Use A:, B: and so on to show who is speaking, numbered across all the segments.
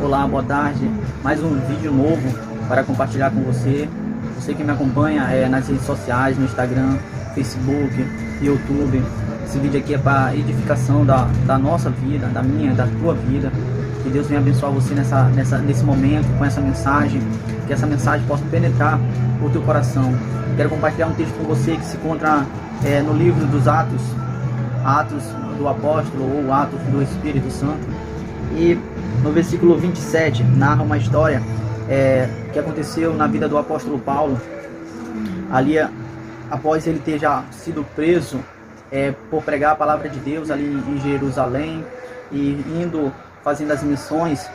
A: Olá, boa tarde. Mais um vídeo novo para compartilhar com você. Você que me acompanha nas redes sociais, no Instagram, Facebook, YouTube. Esse vídeo aqui é para edificação da nossa vida, da minha, da tua vida. Que Deus venha abençoar você nesse momento com essa mensagem. Que essa mensagem possa penetrar o teu coração. Quero compartilhar um texto com você que se encontra no livro dos Atos do Apóstolo ou Atos do Espírito Santo. E no versículo 27 narra uma história que aconteceu na vida do apóstolo Paulo. Ali, após ele ter já sido preso por pregar a palavra de Deus ali em Jerusalém e fazendo as missões,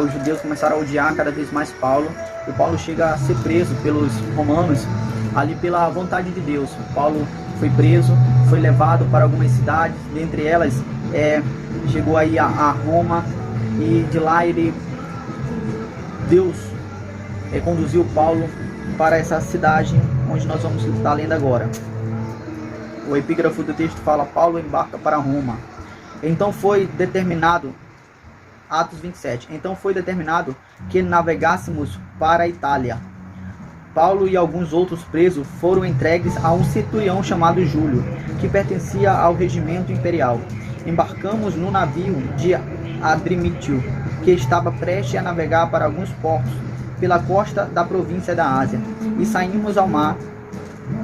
A: os judeus começaram a odiar cada vez mais Paulo, e Paulo chega a ser preso pelos romanos ali pela vontade de Deus. Paulo foi preso, foi levado para algumas cidades, dentre elas chegou aí a Roma, e de lá Deus conduziu Paulo para essa cidade onde nós vamos estar lendo agora. O epígrafo do texto fala: Paulo embarca para Roma. Então foi determinado, Atos 27, então foi determinado que navegássemos para a Itália. Paulo e alguns outros presos foram entregues a um centurião chamado Júlio, que pertencia ao regimento imperial. Embarcamos no navio de Adrimítio, que estava prestes a navegar para alguns portos pela costa da província da Ásia, e saímos ao mar.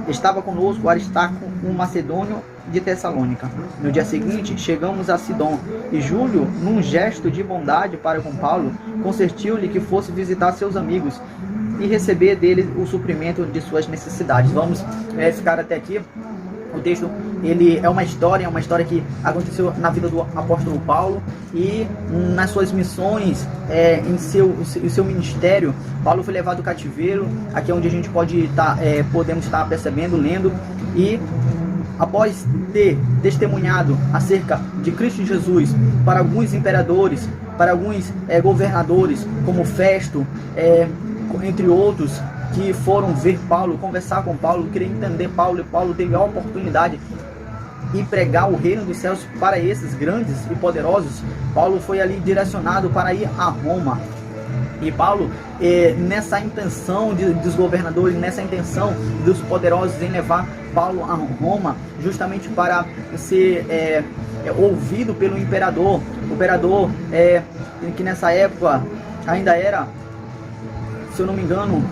A: Estava conosco Aristarco, um macedônio de Tessalônica. No dia seguinte chegamos a Sidom, e Júlio, num gesto de bondade para com Paulo, consentiu-lhe que fosse visitar seus amigos e receber dele o suprimento de suas necessidades. Vamos ficar até aqui. O texto, ele é uma história que aconteceu na vida do apóstolo Paulo, e nas suas missões, em seu ministério. Paulo foi levado ao cativeiro, aqui é onde a gente podemos estar percebendo, lendo, e após ter testemunhado acerca de Cristo Jesus para alguns imperadores, para alguns governadores, como Festo, entre outros, que foram ver Paulo, conversar com Paulo, querer entender Paulo, e Paulo teve a oportunidade de pregar o reino dos céus para esses grandes e poderosos. Paulo foi ali direcionado para ir a Roma. E Paulo, nessa intenção dos governadores, nessa intenção dos poderosos em levar Paulo a Roma, justamente para ser ouvido pelo imperador. O imperador, que nessa época ainda era, se eu não me engano,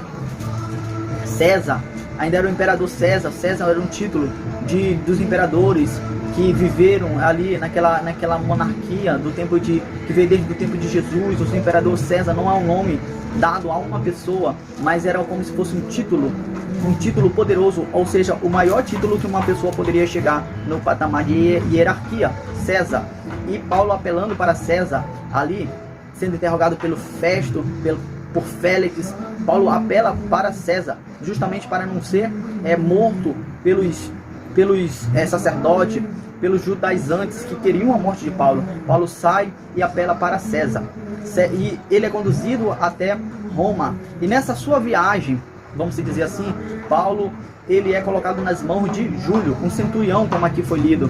A: César, ainda era o imperador César. César era um título dos imperadores que viveram ali naquela monarquia que veio desde o tempo de Jesus. O imperador César não é um nome dado a uma pessoa, mas era como se fosse um título poderoso, ou seja, o maior título que uma pessoa poderia chegar no patamar de hierarquia, César. E Paulo, apelando para César ali, sendo interrogado pelo Festo, por Félix, Paulo apela para César, justamente para não ser morto pelos sacerdotes, pelos judaizantes que queriam a morte de Paulo. Paulo sai e apela para César, e ele é conduzido até Roma. E nessa sua viagem, vamos dizer assim, Paulo, ele é colocado nas mãos de Júlio, um centurião, como aqui foi lido.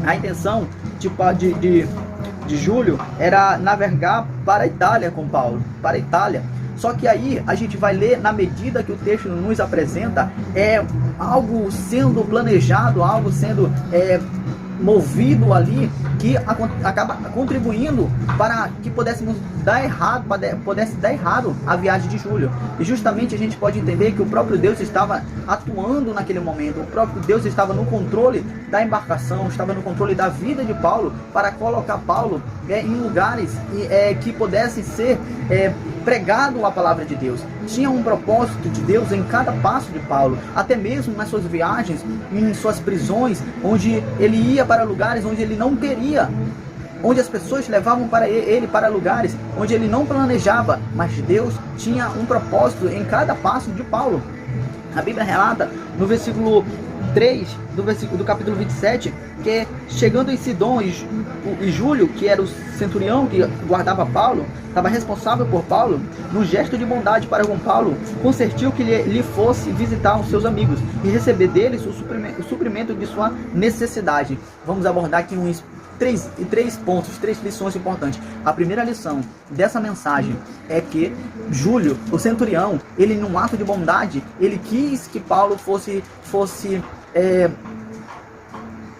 A: A intenção de Júlio era navegar para a Itália com Paulo, para a Itália. Só que aí a gente vai ler, na medida que o texto nos apresenta, algo sendo planejado, algo sendo movido ali, que acaba contribuindo para que pudesse dar errado a viagem de Júlio. E justamente a gente pode entender que o próprio Deus estava atuando naquele momento. O próprio Deus estava no controle da embarcação, estava no controle da vida de Paulo, para colocar Paulo em lugares que pudessem ser pregado a palavra de Deus. Tinha um propósito de Deus em cada passo de Paulo, até mesmo nas suas viagens, em suas prisões, onde ele ia para lugares onde ele não queria, onde as pessoas levavam para ele para lugares onde ele não planejava, mas Deus tinha um propósito em cada passo de Paulo. A Bíblia relata no versículo 3 do capítulo 27, que chegando em Sidom, e Júlio, que era o centurião que guardava Paulo, estava responsável por Paulo, num gesto de bondade para com Paulo, consentiu que ele fosse visitar os seus amigos e receber deles o suprimento de sua necessidade. Vamos abordar aqui três pontos, 3 lições importantes. A primeira lição dessa mensagem é que Júlio, o centurião, ele num ato de bondade, ele quis que Paulo fosse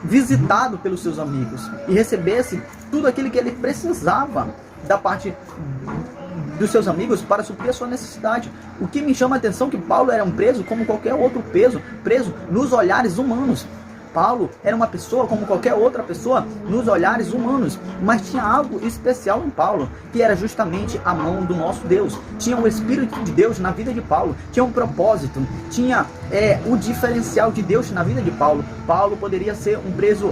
A: visitado pelos seus amigos e recebesse tudo aquilo que ele precisava da parte dos seus amigos para suprir a sua necessidade. O que me chama a atenção é que Paulo era um preso como qualquer outro preso nos olhares humanos. Paulo era uma pessoa como qualquer outra pessoa nos olhares humanos, mas tinha algo especial em Paulo, que era justamente a mão do nosso Deus. Tinha o Espírito de Deus na vida de Paulo, tinha um propósito, tinha o diferencial de Deus na vida de Paulo. Paulo poderia ser um preso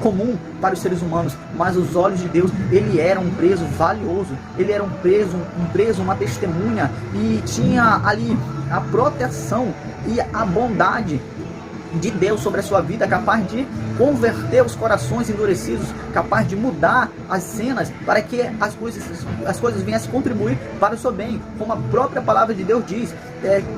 A: comum para os seres humanos, mas aos olhos de Deus ele era um preso valioso, ele era um preso, uma testemunha, e tinha ali a proteção e a bondade de Deus sobre a sua vida, capaz de converter os corações endurecidos, capaz de mudar as cenas para que as coisas viessem contribuir para o seu bem, como a própria palavra de Deus diz,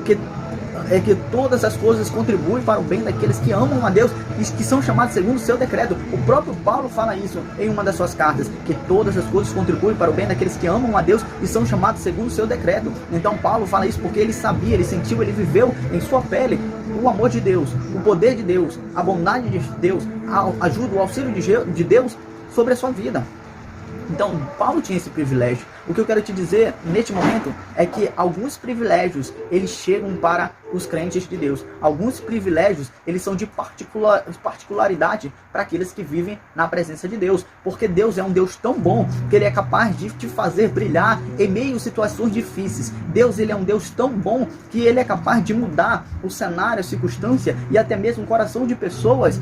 A: que todas as coisas contribuem para o bem daqueles que amam a Deus e que são chamados segundo o seu decreto. O próprio Paulo fala isso em uma das suas cartas, que todas as coisas contribuem para o bem daqueles que amam a Deus e são chamados segundo o seu decreto. Então Paulo fala isso porque ele sabia, ele sentiu, ele viveu em sua pele o amor de Deus, o poder de Deus, a bondade de Deus, a ajuda, o auxílio de Deus sobre a sua vida. Então, Paulo tinha esse privilégio. O que eu quero te dizer neste momento é que alguns privilégios, eles chegam para os crentes de Deus. Alguns privilégios, eles são de particularidade para aqueles que vivem na presença de Deus. Porque Deus é um Deus tão bom que ele é capaz de te fazer brilhar em meio a situações difíceis. Deus, ele é um Deus tão bom que ele é capaz de mudar o cenário, a circunstância e até mesmo o coração de pessoas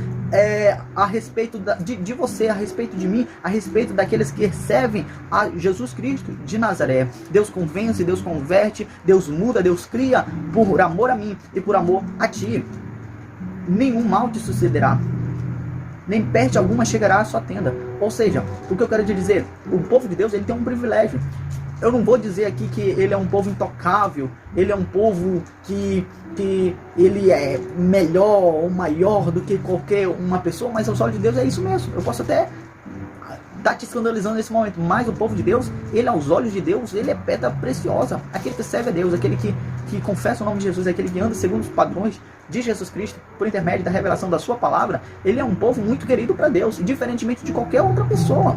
A: a respeito de você, a respeito de mim, a respeito daqueles que servem a Jesus Cristo de Nazaré. Deus convence, Deus converte, Deus muda, Deus cria por amor a mim e por amor a ti. Nenhum mal te sucederá, nem peste alguma chegará à sua tenda. Ou seja, o que eu quero te dizer, o povo de Deus, ele tem um privilégio. Eu não vou dizer aqui que ele é um povo intocável, ele é um povo que ele é melhor ou maior do que qualquer uma pessoa, mas aos olhos de Deus é isso mesmo. Eu posso até estar te escandalizando nesse momento, mas o povo de Deus, ele aos olhos de Deus, ele é pedra preciosa. Aquele que serve a Deus, aquele que confessa o nome de Jesus, aquele que anda segundo os padrões de Jesus Cristo, por intermédio da revelação da sua palavra, ele é um povo muito querido para Deus, diferentemente de qualquer outra pessoa.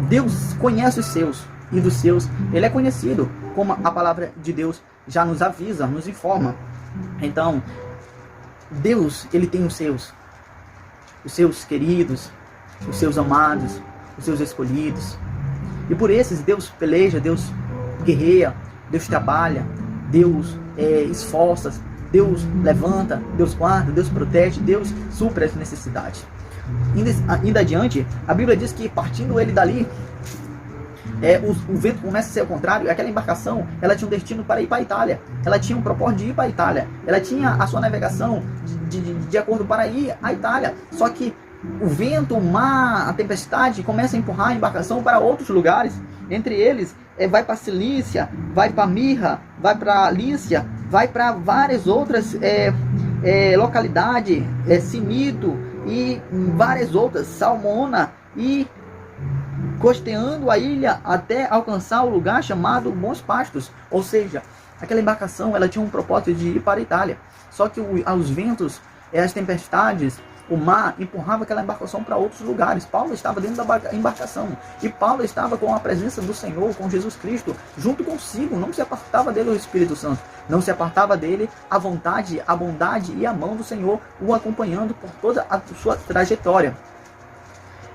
A: Deus conhece os seus, e dos seus ele é conhecido, como a palavra de Deus já nos avisa, nos informa. Então, Deus, ele tem os seus queridos, os seus amados, os seus escolhidos. E por esses Deus peleja, Deus guerreia, Deus trabalha, Deus esforça, Deus levanta, Deus guarda, Deus protege, Deus supre as necessidades. Ainda adiante, a Bíblia diz que partindo ele dali, o vento começa a ser ao contrário. Aquela embarcação, ela tinha um destino para ir para a Itália, ela tinha um propósito de ir para a Itália, ela tinha a sua navegação de acordo para ir à Itália. Só que o vento, o mar, a tempestade começa a empurrar a embarcação para outros lugares. Entre eles, vai para Cilícia, vai para Mirra, vai para Lícia, vai para várias outras localidades, Sinito e várias outras, Salmona, e costeando a ilha até alcançar o lugar chamado Bons Pastos. Ou seja, aquela embarcação, ela tinha um propósito de ir para a Itália. Só que os ventos, as tempestades, o mar empurrava aquela embarcação para outros lugares. Paulo estava dentro da embarcação e Paulo estava com a presença do Senhor, com Jesus Cristo, junto consigo. Não se apartava dele o Espírito Santo, não se apartava dele a vontade, a bondade e a mão do Senhor o acompanhando por toda a sua trajetória.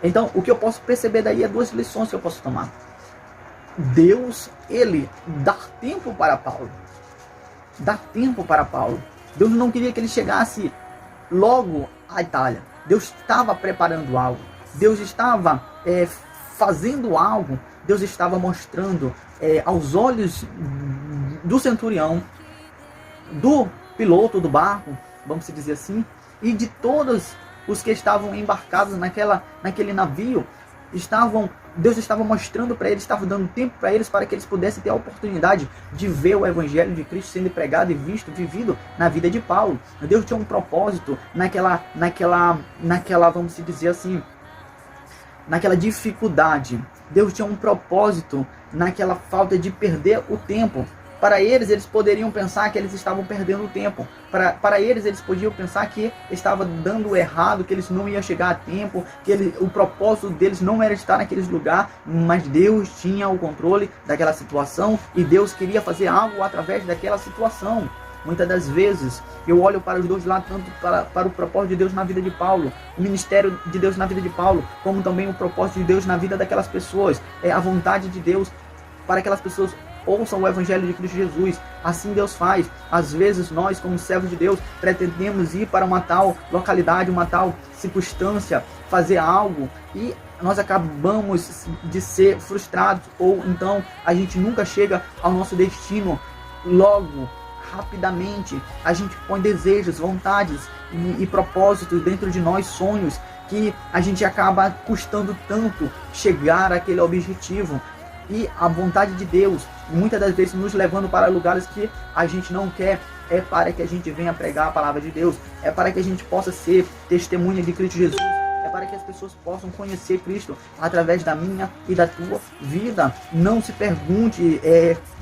A: Então, o que eu posso perceber daí é 2 lições que eu posso tomar. Deus, ele dá tempo para Paulo. Dá tempo para Paulo. Deus não queria que ele chegasse logo à Itália. Deus estava preparando algo. Deus estava fazendo algo. Deus estava mostrando aos olhos do centurião, do piloto do barco, vamos dizer assim, e de todos os que estavam embarcados naquele navio, Deus estava mostrando para eles, estava dando tempo para eles, para que eles pudessem ter a oportunidade de ver o Evangelho de Cristo sendo pregado e vivido na vida de Paulo. Deus tinha um propósito naquela, vamos dizer assim, naquela dificuldade. Deus tinha um propósito naquela falta de perder o tempo. Para eles poderiam pensar que eles estavam perdendo o tempo. Para eles podiam pensar que estava dando errado, que eles não iam chegar a tempo, que o propósito deles não era estar naquele lugar, mas Deus tinha o controle daquela situação e Deus queria fazer algo através daquela situação. Muitas das vezes eu olho para os dois lados, tanto para o propósito de Deus na vida de Paulo, o ministério de Deus na vida de Paulo, como também o propósito de Deus na vida daquelas pessoas. É a vontade de Deus para aquelas pessoas ouçam o Evangelho de Cristo Jesus. Assim Deus faz. Às vezes nós, como servos de Deus, pretendemos ir para uma tal localidade, uma tal circunstância, fazer algo, e nós acabamos de ser frustrados, ou então a gente nunca chega ao nosso destino logo, rapidamente. A gente põe desejos, vontades e propósitos dentro de nós, sonhos, que a gente acaba custando tanto chegar àquele objetivo. E a vontade de Deus, muitas das vezes nos levando para lugares que a gente não quer, é para que a gente venha pregar a palavra de Deus, é para que a gente possa ser testemunha de Cristo Jesus, é para que as pessoas possam conhecer Cristo através da minha e da tua vida. Não se pergunte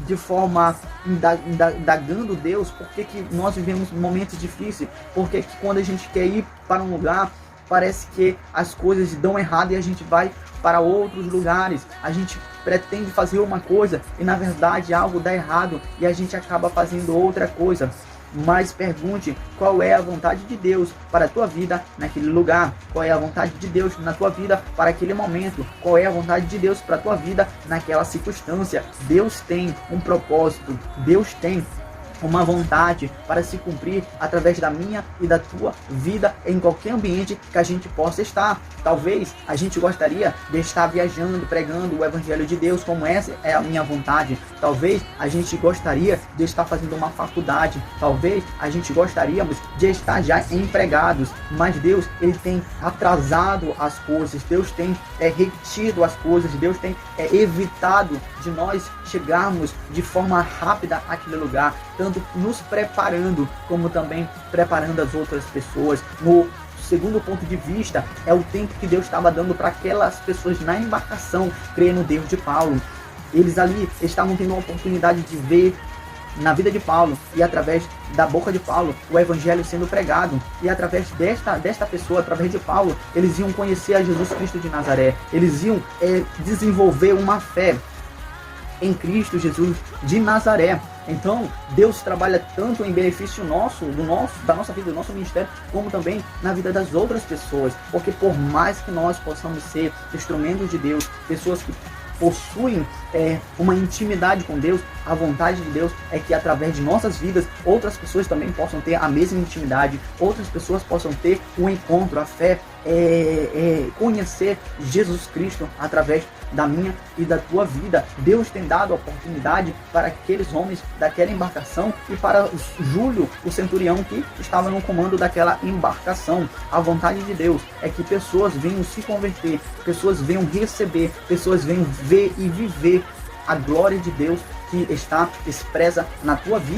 A: de forma indagando Deus por que nós vivemos momentos difíceis, porque quando a gente quer ir para um lugar, parece que as coisas dão errado e a gente vai para outros lugares. A gente pretende fazer uma coisa e na verdade algo dá errado e a gente acaba fazendo outra coisa. Mas pergunte qual é a vontade de Deus para a tua vida naquele lugar, qual é a vontade de Deus na tua vida para aquele momento, qual é a vontade de Deus para a tua vida naquela circunstância. Deus tem um propósito, Deus tem uma vontade para se cumprir através da minha e da tua vida em qualquer ambiente que a gente possa estar. Talvez a gente gostaria de estar viajando, pregando o Evangelho de Deus, como essa é a minha vontade. Talvez a gente gostaria de estar fazendo uma faculdade. Talvez a gente gostaríamos de estar já empregados. Mas Deus, Ele tem atrasado as coisas. Deus tem retido as coisas. Deus tem evitado de nós chegarmos de forma rápida àquele lugar, tanto nos preparando, como também preparando as outras pessoas. No segundo ponto de vista, é o tempo que Deus estava dando para aquelas pessoas na embarcação crer no Deus de Paulo. Eles ali estavam tendo uma oportunidade de ver na vida de Paulo e através da boca de Paulo o Evangelho sendo pregado, e através desta pessoa, através de Paulo, eles iam conhecer a Jesus Cristo de Nazaré. Eles iam desenvolver uma fé em Cristo Jesus de Nazaré. Então, Deus trabalha tanto em benefício da nossa vida, do nosso ministério, como também na vida das outras pessoas. Porque por mais que nós possamos ser instrumentos de Deus, pessoas que possuem uma intimidade com Deus, a vontade de Deus é que através de nossas vidas, outras pessoas também possam ter a mesma intimidade, outras pessoas possam ter um encontro, a fé, conhecer Jesus Cristo através da minha e da tua vida. Deus tem dado a oportunidade para aqueles homens daquela embarcação e para Júlio, o centurião que estava no comando daquela embarcação. A vontade de Deus é que pessoas venham se converter, pessoas venham receber, pessoas venham ver e viver a glória de Deus que está expressa na tua vida.